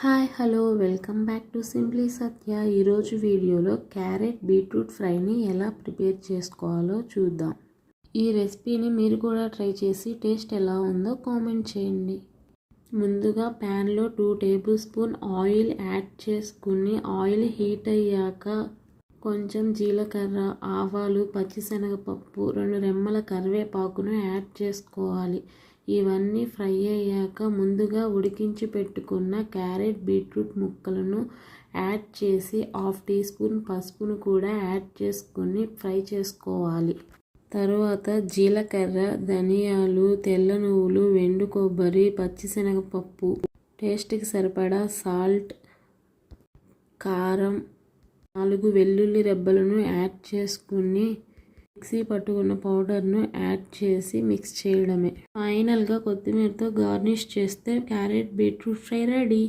Hi hello welcome back to simply Satya. ఈరోజు వీడియోలో carrot beetroot ఫ్రైని ఎలా ప్రిపేర్ చేసుకోవాలో చూద్దాం. ఈ రెసిపీని మీరు కూడా ట్రై చేసి టేస్ట్ ఎలా ఉందో కామెంట్ చేయండి. ముందుగా ప్యాన్లో 2 టేబుల్ స్పూన్ ఆయిల్ యాడ్ చేసుకుని ఆయిల్ హీట్ అయ్యాక కొంచెం జీలకర్ర, ఆవాలు, పచ్చిశనగపప్పు, 2 రెమ్మల కరివేపాకును యాడ్ చేసుకోవాలి. ఇవన్నీ ఫ్రై అయ్యాక ముందుగా ఉడికించి పెట్టుకున్న క్యారెట్ బీట్రూట్ ముక్కలను యాడ్ చేసి 1/2 టీ స్పూన్ పసుపును కూడా యాడ్ చేసుకుని ఫ్రై చేసుకోవాలి. తరువాత జీలకర్ర, ధనియాలు, తెల్ల నువ్వులు, ఎండు కొబ్బరి, పచ్చిశనగపప్పు, టేస్ట్కి సరిపడా సాల్ట్, కారం, 4 వెల్లుల్లి రెబ్బలను యాడ్ చేసుకుని మిక్సీ పట్టుకున్న పౌడర్ను యాడ్ చేసి మిక్స్ చేయడమే. ఫైనల్గా కొత్తిమీరతో గార్నిష్ చేస్తే క్యారెట్ బీట్రూట్ ఫ్రై రెడీ.